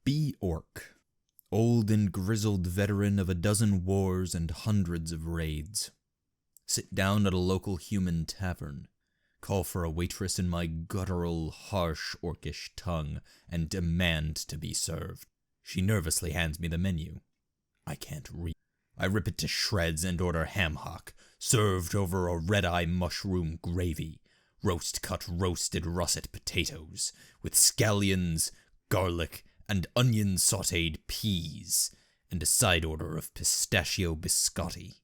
Be Orc, old and grizzled veteran of a dozen wars and hundreds of raids. Sit down at a local human tavern, call for a waitress in my guttural, harsh, orcish tongue, and demand to be served. She nervously hands me the menu. I can't read. I rip it to shreds and order ham hock, served over a red-eye mushroom gravy, roast-cut roasted russet potatoes, with scallions, garlic, and onion-sautéed peas, and a side order of pistachio biscotti.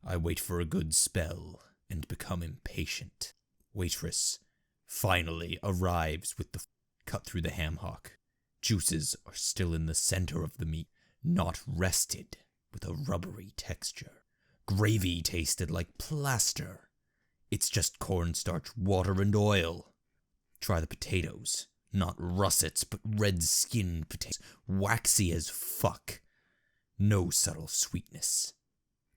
I wait for a good spell, and become impatient. Waitress finally arrives with the cut through the ham hock. Juices are still in the center of the meat, not rested, with a rubbery texture. Gravy tasted like plaster. It's just cornstarch, water, and oil. Try the potatoes. Not russets, but red-skinned potatoes. Waxy as fuck. No subtle sweetness.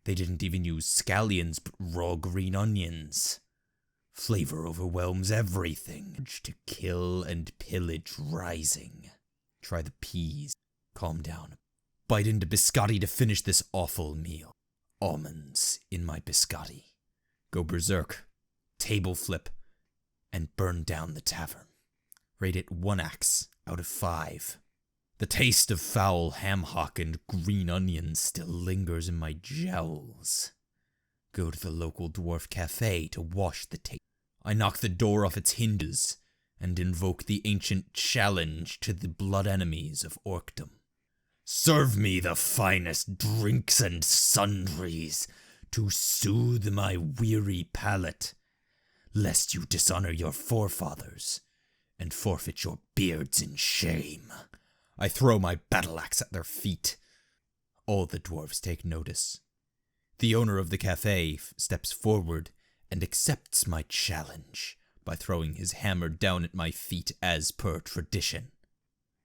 They didn't even use scallions, but raw green onions. Flavor overwhelms everything. To kill and pillage rising. Try the peas. Calm down. Bite into biscotti to finish this awful meal. Almonds in my biscotti. Go berserk. Table flip. And burn down the tavern. Rate it 1 axe out of 5. The taste of foul ham hock and green onions still lingers in my jowls. Go to the local dwarf cafe to wash the taste. I knock the door off its hinges and invoke the ancient challenge to the blood enemies of orcdom. Serve me the finest drinks and sundries to soothe my weary palate, lest you dishonor your forefathers and forfeit your beards in shame. I throw my battle axe at their feet. All the dwarves take notice. The owner of the cafe steps forward and accepts my challenge by throwing his hammer down at my feet as per tradition.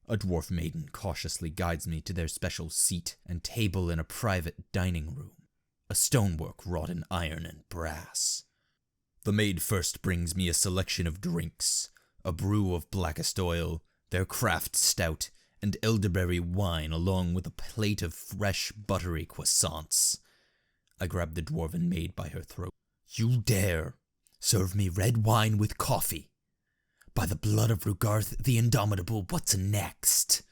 A dwarf maiden cautiously guides me to their special seat and table in a private dining room, a stonework wrought in iron and brass. The maid first brings me a selection of drinks, a brew of blackest oil, their craft stout, and elderberry wine along with a plate of fresh buttery croissants. I grab the dwarven maid by her throat. You dare serve me red wine with coffee? By the blood of Rugarth the Indomitable, what's next?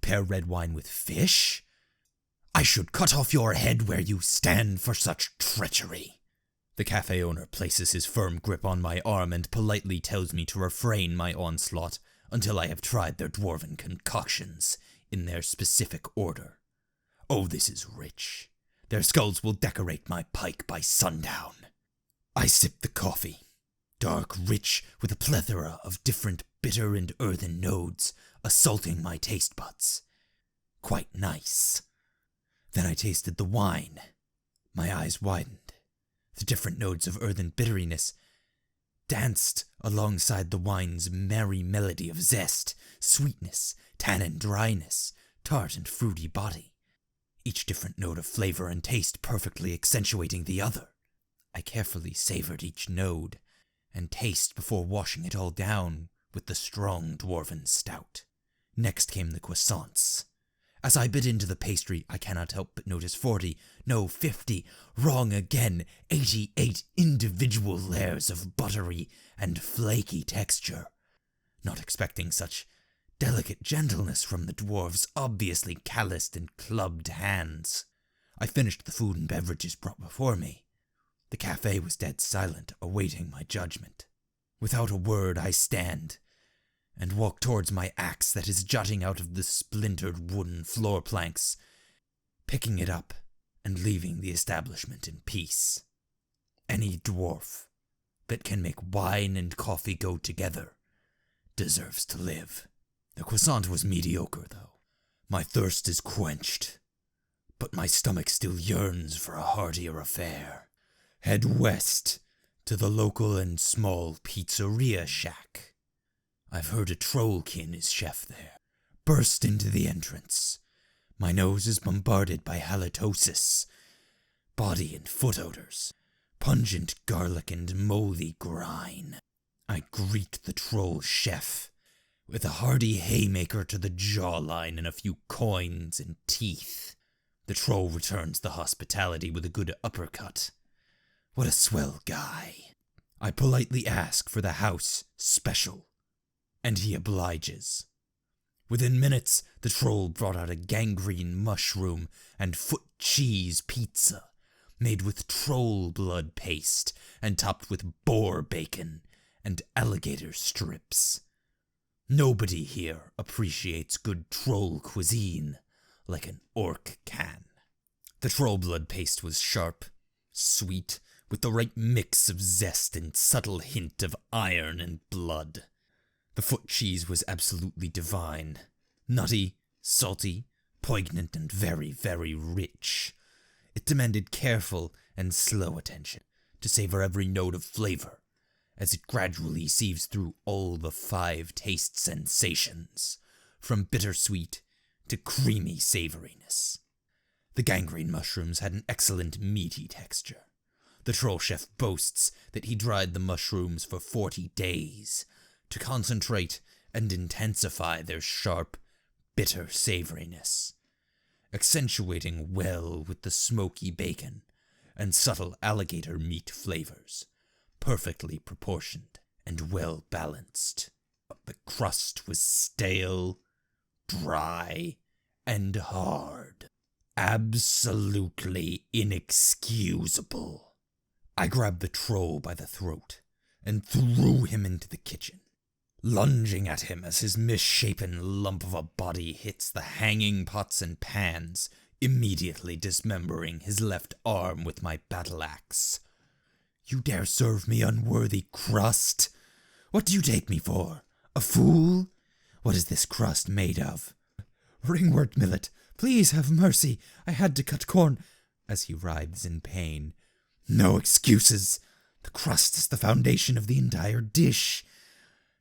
Pair red wine with fish? I should cut off your head where you stand for such treachery. The cafe owner places his firm grip on my arm and politely tells me to refrain my onslaught until I have tried their dwarven concoctions in their specific order. Oh, this is rich. Their skulls will decorate my pike by sundown. I sip the coffee. Dark, rich, with a plethora of different bitter and earthen nodes, assaulting my taste buds. Quite nice. Then I tasted the wine. My eyes widened. The different nodes of earthen bitteriness danced alongside the wine's merry melody of zest, sweetness, tannin dryness, tart and fruity body. Each different note of flavor and taste perfectly accentuating the other. I carefully savored each node and taste before washing it all down with the strong dwarven stout. Next came the croissants. As I bit into the pastry, I cannot help but notice 40, no 50, wrong again, 88 individual layers of buttery and flaky texture. Not expecting such delicate gentleness from the dwarves' obviously calloused and clubbed hands. I finished the food and beverages brought before me. The cafe was dead silent, awaiting my judgment. Without a word, I stand and walk towards my axe that is jutting out of the splintered wooden floor planks, picking it up and leaving the establishment in peace. Any dwarf that can make wine and coffee go together deserves to live. The croissant was mediocre, though. My thirst is quenched, but my stomach still yearns for a heartier affair. Head west to the local and small pizzeria shack. I've heard a trollkin is chef there. Burst into the entrance. My nose is bombarded by halitosis, body and foot odors, pungent garlic and moldy grime. I greet the troll chef With a hearty haymaker to the jawline and a few coins and teeth, the troll returns the hospitality with a good uppercut. What a swell guy. I politely ask for the house special, and he obliges. Within minutes, the troll brought out a gangrene mushroom and foot cheese pizza, made with troll blood paste and topped with boar bacon and alligator strips. Nobody here appreciates good troll cuisine like an orc can. The troll blood paste was sharp, sweet, with the right mix of zest and subtle hint of iron and blood. The foot cheese was absolutely divine. Nutty, salty, poignant, and very, very rich. It demanded careful and slow attention to savor every note of flavor, as it gradually sieves through all the 5 taste sensations, from bittersweet to creamy savoriness. The gangrene mushrooms had an excellent meaty texture. The troll chef boasts that he dried the mushrooms for 40 days to concentrate and intensify their sharp, bitter savoriness, accentuating well with the smoky bacon and subtle alligator meat flavors, perfectly proportioned and well balanced. But the crust was stale, dry, and hard. Absolutely inexcusable. I grabbed the troll by the throat and threw him into the kitchen, lunging at him as his misshapen lump of a body hits the hanging pots and pans, immediately dismembering his left arm with my battle axe. You dare serve me unworthy crust? What do you take me for? A fool? What is this crust made of? Ringwort millet, please have mercy. I had to cut corn, as he writhes in pain. No excuses. The crust is the foundation of the entire dish.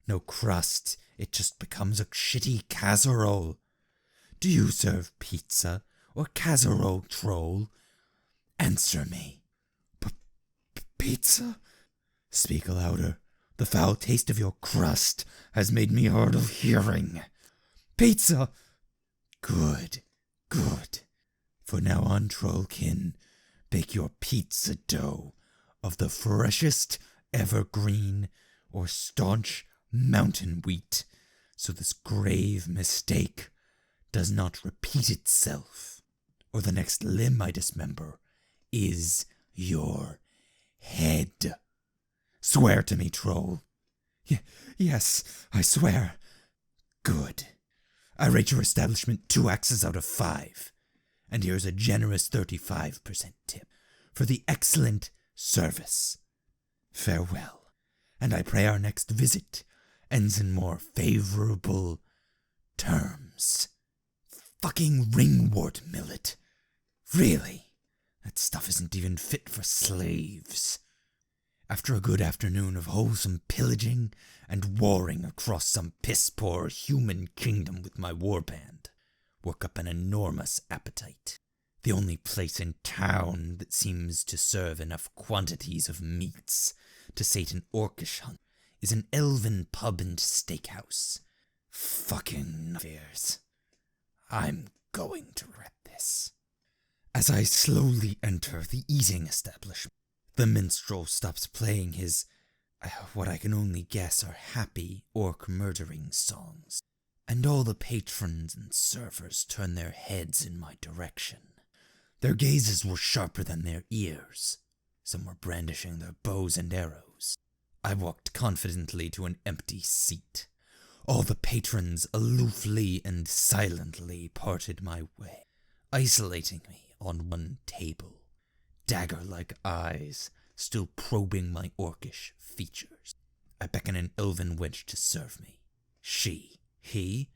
No crust, it just becomes a shitty casserole. Do you serve pizza or casserole, troll? Answer me. Pizza? Speak louder. The foul taste of your crust has made me hard of hearing. Pizza! Good, good. For now on, trollkin, bake your pizza dough of the freshest evergreen or staunch mountain wheat, so this grave mistake does not repeat itself, or the next limb I dismember is your head. Swear to me, troll. Yes, I swear. Good. I rate your establishment 2 axes out of 5, and here's a generous 35% tip for the excellent service. Farewell, and I pray our next visit ends in more favorable terms. Fucking ringwort millet. Really? That stuff isn't even fit for slaves. After a good afternoon of wholesome pillaging and warring across some piss-poor human kingdom with my warband, work up an enormous appetite. The only place in town that seems to serve enough quantities of meats to sate an orcish hunt is an elven pub and steakhouse. Fucking fears. I'm going to regret this. As I slowly enter the eating establishment, the minstrel stops playing his, what I can only guess are happy orc murdering songs, and all the patrons and servers turn their heads in my direction. Their gazes were sharper than their ears. Some were brandishing their bows and arrows. I walked confidently to an empty seat. All the patrons aloofly and silently parted my way, isolating me on one table, dagger-like eyes still probing my orcish features. I beckon an elven wench to serve me. He,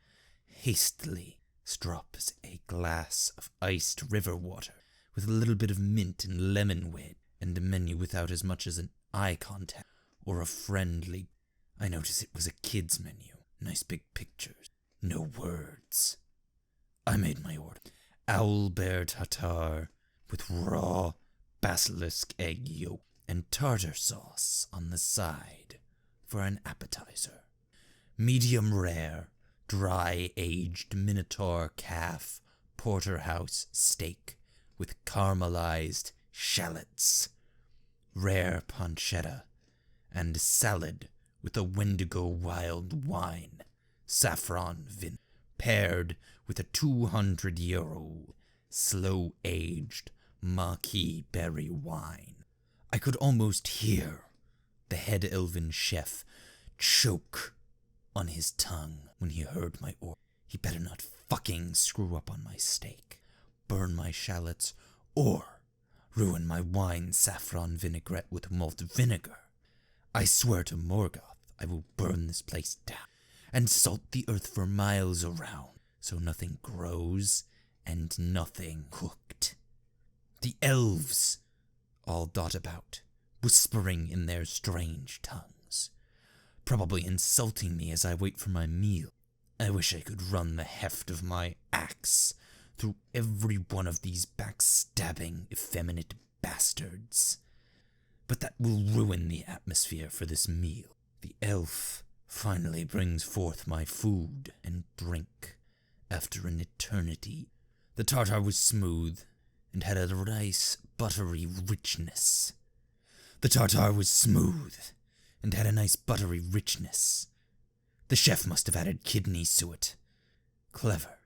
hastily strops a glass of iced river water with a little bit of mint and lemon wedge, and a menu without as much as an eye contact or a friendly. I notice it was a kid's menu. Nice big pictures. No words. I made my order. Owlbear tartare with raw basilisk egg yolk and tartar sauce on the side for an appetizer. medium rare, dry-aged Minotaur calf porterhouse steak with caramelized shallots, rare pancetta, and salad with a Wendigo wild wine, saffron vin, paired with a 200-year-old slow-aged Marquis berry wine. I could almost hear the head elven chef choke on his tongue when he heard my order. He better not fucking screw up on my steak, burn my shallots, or ruin my wine saffron vinaigrette with malt vinegar. I swear to Morgoth I will burn this place down and salt the earth for miles around so nothing grows and nothing cooked. The elves all dot about, whispering in their strange tongues, probably insulting me as I wait for my meal. I wish I could run the heft of my axe through every one of these backstabbing, effeminate bastards. But that will ruin the atmosphere for this meal. The elf finally brings forth my food and drink after an eternity. The tartar was smooth and had a nice buttery richness. The chef must have added kidneys to it. Clever.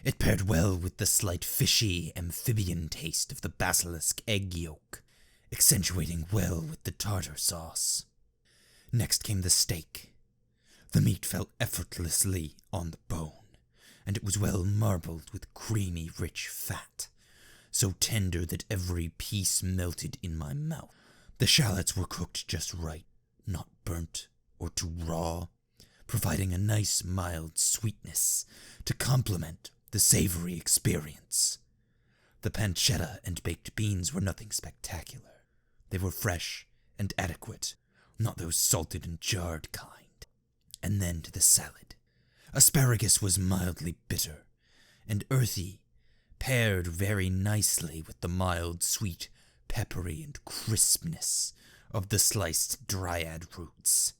It paired well with the slight fishy amphibian taste of the basilisk egg yolk, accentuating well with the tartar sauce. Next came the steak. The meat fell effortlessly on the bone, and it was well marbled with creamy, rich fat, so tender that every piece melted in my mouth. The shallots were cooked just right, not burnt or too raw, providing a nice mild sweetness to complement the savory experience. The pancetta and baked beans were nothing spectacular. They were fresh and adequate, not those salted and jarred kind. And then to the salad. Asparagus was mildly bitter and earthy, paired very nicely with the mild, sweet, peppery, and crispness of the sliced dryad roots.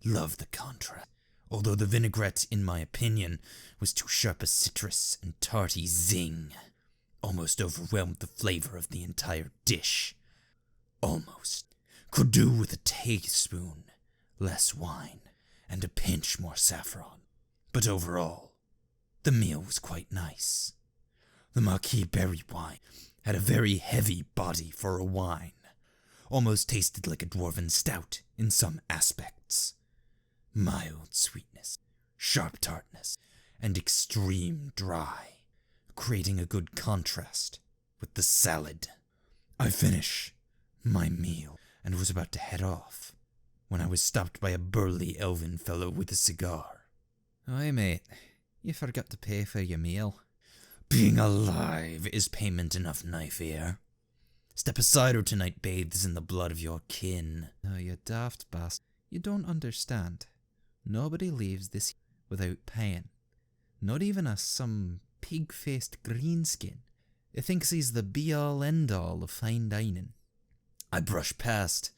Love the contrast, although the vinaigrette, in my opinion, was too sharp a citrus and tarty zing. Almost overwhelmed the flavor of the entire dish. Almost. Could do with a teaspoon less wine and a pinch more saffron. But overall, the meal was quite nice. The Marquis berry wine had a very heavy body for a wine. Almost tasted like a dwarven stout in some aspects. Mild sweetness, sharp tartness, and extreme dry, creating a good contrast with the salad. I finished my meal and was about to head off when I was stopped by a burly elven fellow with a cigar. "Aye, mate, you forgot to pay for your meal." "Being alive is payment enough, knife ear. Step aside or tonight bathes in the blood of your kin." "Oh, you daft bastard. You don't understand. Nobody leaves this without paying. Not even some pig-faced greenskin. He thinks he's the be-all, end-all of fine dining." I brush past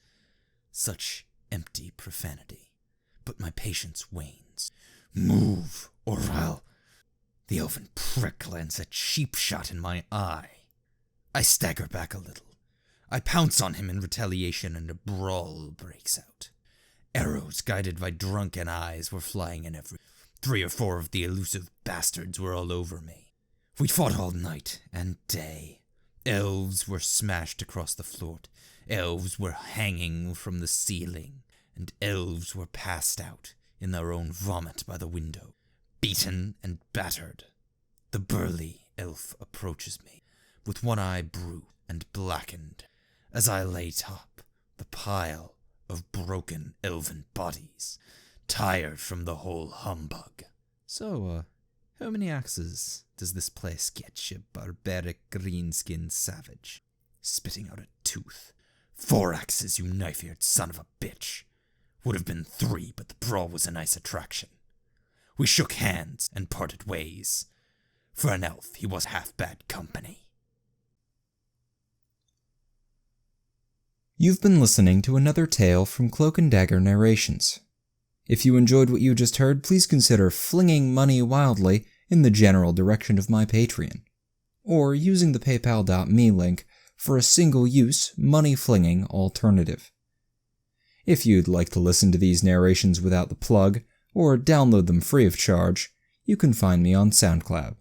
such empty profanity, but my patience wanes. "Move, or I'll..." The elven prick lands a cheap shot in my eye. I stagger back a little. I pounce on him in retaliation and a brawl breaks out. Arrows guided by drunken eyes were flying in every... 3 or 4 of the elusive bastards were all over me. We'd fought all night and day. Elves were smashed across the floor. Elves were hanging from the ceiling, and elves were passed out in their own vomit by the window, beaten and battered. The burly elf approaches me, with one eye bruised and blackened, as I lay top the pile of broken elven bodies, tired from the whole humbug. "So, how many axes does this place get, you barbaric greenskin savage?" Spitting out a tooth. "4 axes, you knife-eared son of a bitch. Would have been 3, but the brawl was a nice attraction. We shook hands and parted ways. For an elf, he was half bad company." You've been listening to another tale from Cloak and Dagger Narrations. If you enjoyed what you just heard, please consider flinging money wildly in the general direction of my Patreon, or using the paypal.me link for a single-use, money-flinging alternative. If you'd like to listen to these narrations without the plug, or download them free of charge, you can find me on SoundCloud.